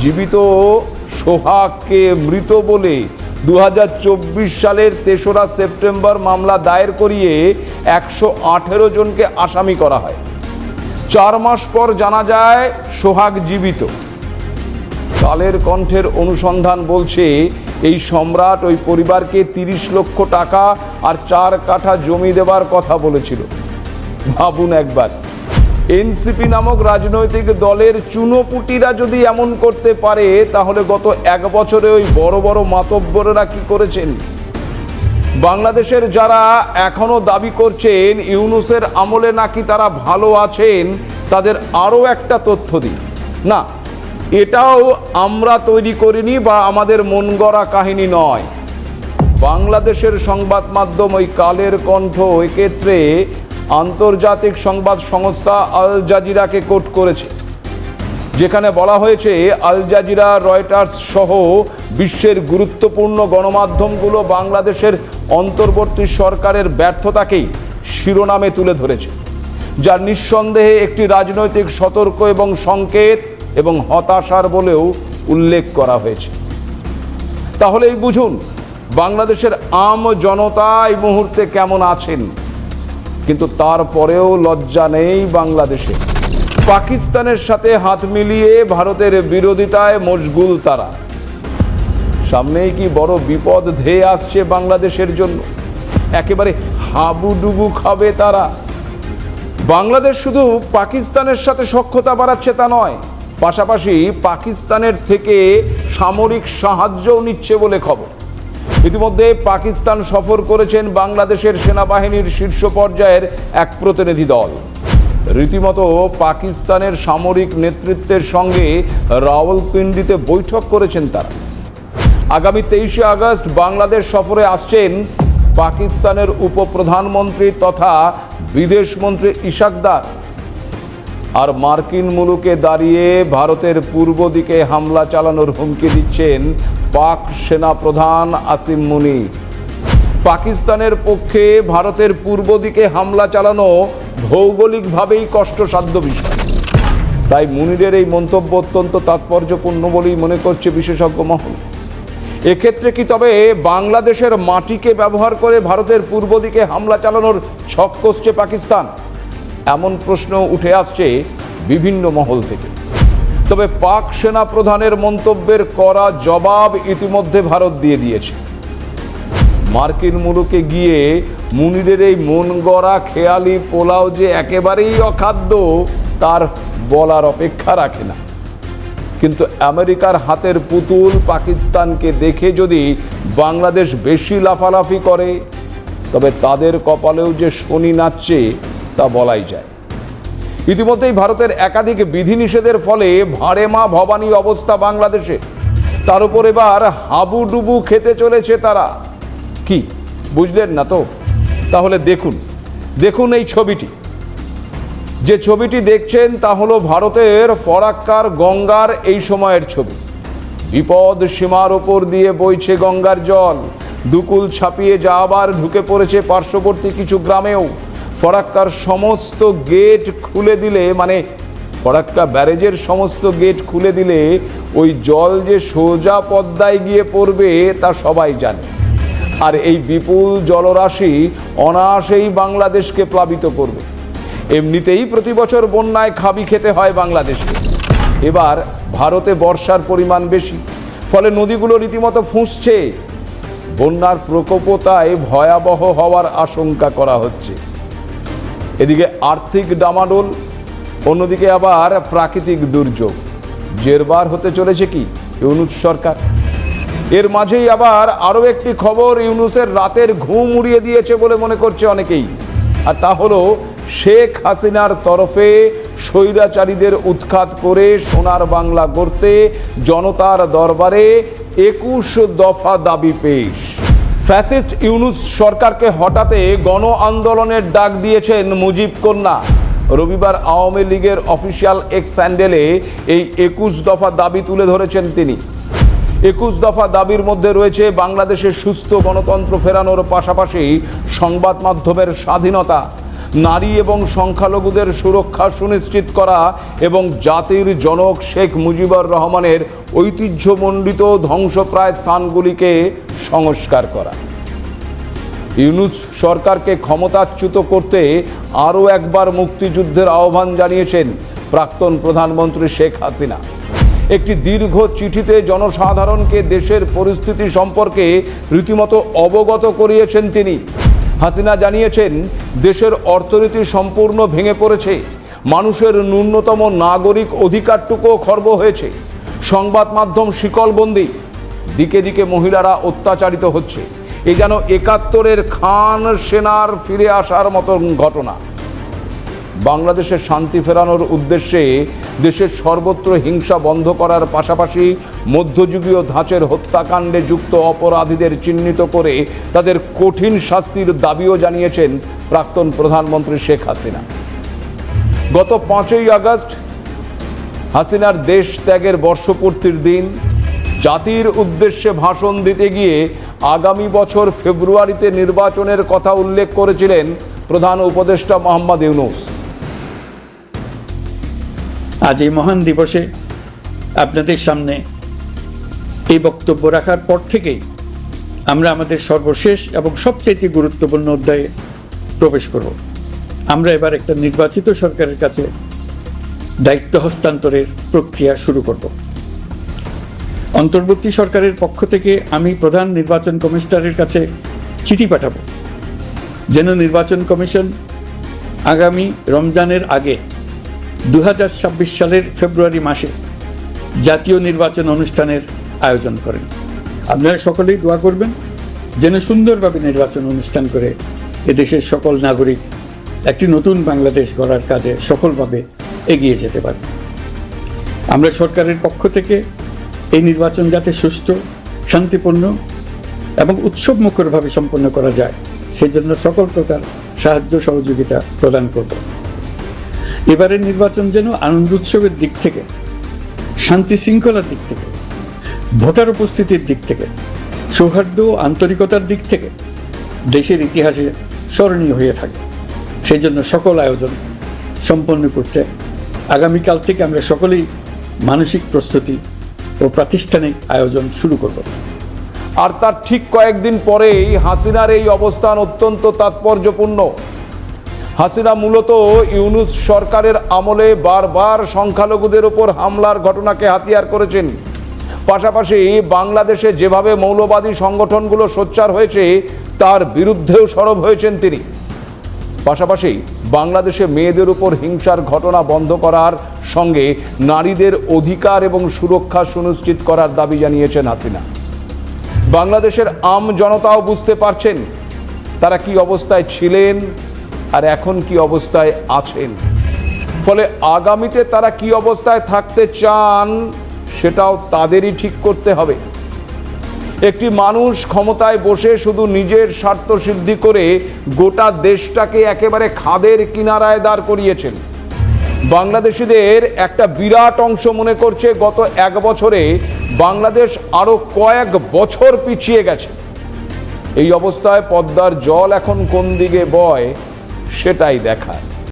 জীবিত সোহাগকে মৃত বলে 2024 সালের 3রা সেপ্টেম্বর মামলা দায়ের করিয়ে 118 জনকে আসামি করা হয়। 4 মাস পর জানা যায় সোহাগ জীবিত। কালের কণ্ঠের অনুসন্ধান বলছে এই সম্রাট ওই পরিবারকে 30 লক্ষ টাকা আর 4 কাঠা জমি দেবার কথা বলেছিল। ভাবুন একবার, এনসিপি নামক রাজনৈতিক দলের চুনোপুটিরা যদি এমন করতে পারে, তাহলে গত 1 বছরে ওই বড় বড় মাতব্বরেরা কি করেছেন? বাংলাদেশের যারা এখনো দাবি করছেন ইউনূসের আমলে নাকি তারা ভালো আছেন, তাদের আরও একটা তথ্য দিই। না, এটাও আমরা তৈরি করিনি বা আমাদের মন গড়া কাহিনী নয়। বাংলাদেশের সংবাদ মাধ্যম ওই কালের কণ্ঠ এক্ষেত্রে আন্তর্জাতিক সংবাদ সংস্থা আল জাজিরাকে কোট করেছে, যেখানে বলা হয়েছে আল জাজিরা, রয়টার্স সহ বিশ্বের গুরুত্বপূর্ণ গণমাধ্যমগুলো বাংলাদেশের অন্তর্বর্তী সরকারের ব্যর্থতাকেই শিরোনামে তুলে ধরেছে, যা নিঃসন্দেহে একটি রাজনৈতিক সতর্ক এবং সংকেত এবং হতাশার বলেও উল্লেখ করা হয়েছে। তাহলেই বুঝুন বাংলাদেশের আম জনতা এই মুহূর্তে কেমন আছেন। কিন্তু তারপরেও লজ্জা নেই বাংলাদেশে। পাকিস্তানের সাথে হাত মিলিয়ে ভারতের বিরোধিতায় মশগুল তারা। সামনেই কি বড় বিপদ ধেয়ে আসছে বাংলাদেশের জন্য। একেবারে হাবুডুবু খাবে তারা। বাংলাদেশ শুধু পাকিস্তানের সাথে সখ্যতা বাড়াচ্ছে তা নয়, পাশাপাশি পাকিস্তানের থেকে সামরিক সাহায্যও নিচ্ছে বলে খবর। ইতিমধ্যে পাকিস্তান সফর করেছেন বাংলাদেশের সেনাবাহিনীর শীর্ষ পর্যায়ের এক প্রতিনিধি দল। রীতিমতো পাকিস্তানের সামরিক নেতৃত্বের সঙ্গে রাওয়ালপিন্ডিতে বৈঠক করেছেন তারা। আগামী 23শে আগস্ট বাংলাদেশ সফরে আসছেন পাকিস্তানের উপপ্রধানমন্ত্রী তথা বিদেশমন্ত্রী ইশাক দার। আর মার্কিন মুলুকে দাঁড়িয়ে ভারতের পূর্ব দিকে হামলা চালানোর হুমকি দিচ্ছেন পাক সেনাপ্রধান আসিম মুনির। পাকিস্তানের পক্ষে ভারতের পূর্ব দিকে হামলা চালানো ভৌগোলিকভাবেই কষ্টসাধ্য বিষয়। তাই মুনিরের এই মন্তব্য অত্যন্ত তাৎপর্যপূর্ণ বলেই মনে করছে বিশেষজ্ঞ মহল। এক্ষেত্রে কি তবে বাংলাদেশের মাটিকে ব্যবহার করে ভারতের পূর্ব দিকে হামলা চালানোর ছক কষছে পাকিস্তান? এমন প্রশ্ন উঠে আসছে বিভিন্ন মহল থেকে। তবে পাক সেনা প্রধানের মন্তব্যের কড়া জবাব ইতিমধ্যে ভারত দিয়ে দিয়েছে। মার্কিন মুলুকে গিয়ে মুনিরের এই মন গড়া খেয়ালি পোলাও যে একেবারেই অখাদ্য তার বলার অপেক্ষা রাখে না। কিন্তু আমেরিকার হাতের পুতুল পাকিস্তানকে দেখে যদি বাংলাদেশ বেশি লাফালাফি করে, তবে তাদের কপালেও যে শনি নাচছে তা বলাই যায়। ইতিমধ্যেই ভারতের একাধিক বিধিনিষেধের ফলে ভাঁড়ে মা ভবানী অবস্থা বাংলাদেশে। তার উপর এবার হাবুডুবু খেতে চলেছে তারা। কি বুঝলেন না তো? তাহলে দেখুন এই ছবিটি। যে ছবিটি দেখছেন তা হলো ভারতের ফরাক্কার গঙ্গার এই সময়ের ছবি। বিপদ সীমার ওপর দিয়ে বইছে গঙ্গার জল। দুকুল ছাপিয়ে যা আবার ঢুকে পড়েছে পার্শ্ববর্তী কিছু গ্রামেও। ফরাক্কার সমস্ত গেট খুলে দিলে, মানে ফরাক্কা ব্যারেজের সমস্ত গেট খুলে দিলে ওই জল যে সোজা পদ্মায় গিয়ে পড়বে তা সবাই জানে। আর এই বিপুল জলরাশি অনায়াসেই বাংলাদেশকে প্লাবিত করবে। এমনিতেই প্রতি বছর বন্যায় খাবি খেতে হয় বাংলাদেশকে। এবার ভারতে বর্ষার পরিমাণ বেশি, ফলে নদীগুলো রীতিমতো ফুঁসছে। বন্যার প্রকোপও তাই ভয়াবহ হওয়ার আশঙ্কা করা হচ্ছে। এদিকে আর্থিক ডামাডোল, অন্যদিকে আবার প্রাকৃতিক দুর্যোগ। জেরবার হতে চলেছে কি ইউনূস সরকার। এর মাঝেই আবার আরও একটি খবর ইউনূসের রাতের ঘুম উড়িয়ে দিয়েছে বলে মনে করছে অনেকেই। আর তা হলো শেখ হাসিনার তরফে স্বৈরাচারীদের উৎখাত করে সোনার বাংলা গড়তে জনতার দরবারে 21 দফা দাবি পেশ। ফ্যাসিস্ট ইউনূস সরকারকে হটাতে গণ আন্দোলনের ডাক দিয়েছেন মুজিব কন্যা। রবিবার আওয়ামী লীগের অফিসিয়াল এক্স হ্যান্ডেলে এই 21 দফা দাবি তুলে ধরেছেন তিনি। 21 দফা দাবির মধ্যে রয়েছে বাংলাদেশের সুস্থ গণতন্ত্র ফেরানোর পাশাপাশি সংবাদ মাধ্যমের স্বাধীনতা, নারী এবং সংখ্যালঘুদের সুরক্ষা সুনিশ্চিত করা এবং জাতির জনক শেখ মুজিবুর রহমানের ঐতিহ্যমণ্ডিত ধ্বংসপ্রায় স্থানগুলিকে সংস্কার করা। ইউনূস সরকারকে ক্ষমতাচ্যুত করতে আরও একবার মুক্তিযুদ্ধের আহ্বান জানিয়েছেন প্রাক্তন প্রধানমন্ত্রী শেখ হাসিনা। একটি দীর্ঘ চিঠিতে জনসাধারণকে দেশের পরিস্থিতি সম্পর্কে রীতিমতো অবগত করিয়েছেন তিনি। হাসিনা জানিয়েছেন, দেশের অর্থনীতি সম্পূর্ণ ভেঙে পড়েছে, মানুষের ন্যূনতম নাগরিক অধিকারটুকুও খর্ব হয়েছে, সংবাদ মাধ্যম শিকলবন্দি, দিকে দিকে মহিলারা অত্যাচারিত হচ্ছে। এ যেন ৭১-এর খান সেনার ফিরে আসার মতো ঘটনা। বাংলাদেশের শান্তি ফেরানোর উদ্দেশ্যে দেশের সর্বত্র হিংসা বন্ধ করার পাশাপাশি মধ্যযুগীয় ধাঁচের হত্যাকাণ্ডে যুক্ত অপরাধীদের চিহ্নিত করে তাদের কঠিন শাস্তির দাবিও জানিয়েছেন প্রাক্তন প্রধানমন্ত্রী শেখ হাসিনা। গত ৫ই আগস্ট হাসিনার দেশ ত্যাগের বর্ষপূর্তির দিন জাতির উদ্দেশ্যে ভাষণ দিতে গিয়ে আগামী বছর ফেব্রুয়ারিতে নির্বাচনের কথা উল্লেখ করেছিলেন প্রধান উপদেষ্টা মোহাম্মদ ইউনূস। আজ এই মহান দিবসে আপনাদের সামনে এই বক্তব্য রাখার পর থেকেই আমরা আমাদের সর্বশেষ এবং সবচেয়ে গুরুত্বপূর্ণ অধ্যায়ে প্রবেশ করব। আমরা এবার একটা নির্বাচিত সরকারের কাছে দায়িত্ব হস্তান্তরের প্রক্রিয়া শুরু করব। অন্তর্বর্তী সরকারের পক্ষ থেকে আমি প্রধান নির্বাচন কমিশনারের কাছে চিঠি পাঠাবো যেন নির্বাচন কমিশন আগামী রমজানের আগে ২০২৬ সালের ফেব্রুয়ারি মাসে জাতীয় নির্বাচন অনুষ্ঠানের আয়োজন করেন। আপনারা সকলেই দোয়া করবেন যেন সুন্দরভাবে নির্বাচন অনুষ্ঠান করে এদেশের সকল নাগরিক একটি নতুন বাংলাদেশ গড়ার কাজে সফলভাবে এগিয়ে যেতে পারে। আমরা সরকারের পক্ষ থেকে এই নির্বাচন যাতে সুষ্ঠু, শান্তিপূর্ণ এবং উৎসবমুখরভাবে সম্পন্ন করা যায় সেজন্য সকল প্রকার সাহায্য সহযোগিতা প্রদান করব। এবারের নির্বাচন যেন আনন্দ উৎসবের দিক থেকে, শান্তি শৃঙ্খলার দিক থেকে, ভোটার উপস্থিতির দিক থেকে, সৌহার্দ্য ও আন্তরিকতার দিক থেকে দেশের ইতিহাসে স্মরণীয় হয়ে থাকে। সেই জন্য সকল আয়োজন সম্পন্ন করতে আগামীকাল থেকে আমরা সকলেই মানসিক প্রস্তুতি ও প্রাতিষ্ঠানিক আয়োজন শুরু করব। আর তার ঠিক কয়েকদিন পরেই হাসিনার এই অবস্থান অত্যন্ত তাৎপর্যপূর্ণ। হাসিনা মূলত ইউনূস সরকারের আমলে বারবার সংখ্যালঘুদের ওপর হামলার ঘটনাকে হাতিয়ার করেছেন। পাশাপাশি বাংলাদেশে যেভাবে মৌলবাদী সংগঠনগুলো সোচ্চার হয়েছে তার বিরুদ্ধেও সরব হয়েছেন তিনি। পাশাপাশি বাংলাদেশে মেয়েদের উপর হিংসার ঘটনা বন্ধ করার সঙ্গে নারীদের অধিকার এবং সুরক্ষা সুনিশ্চিত করার দাবি জানিয়েছেন হাসিনা। বাংলাদেশের আম জনতাও বুঝতে পারছেন তারা কি অবস্থায় ছিলেন আর এখন কি অবস্থায় আছেন। ফলে আগামীতে তারা কি অবস্থায় থাকতে চান সেটাও তাদেরই ঠিক করতে হবে। একটি মানুষ ক্ষমতায় বসে শুধু নিজের স্বার্থ সিদ্ধি করে গোটা দেশটাকে একেবারে খাদের কিনারায় দাঁড় করিয়েছেন। বাংলাদেশিদের একটা বিরাট অংশ মনে করছে গত ১ বছরে বাংলাদেশ আরো কয়েক বছর পিছিয়ে গেছে। এই অবস্থায় পদ্মার জল এখন কোন দিকে বয় সেটাই দেখায়।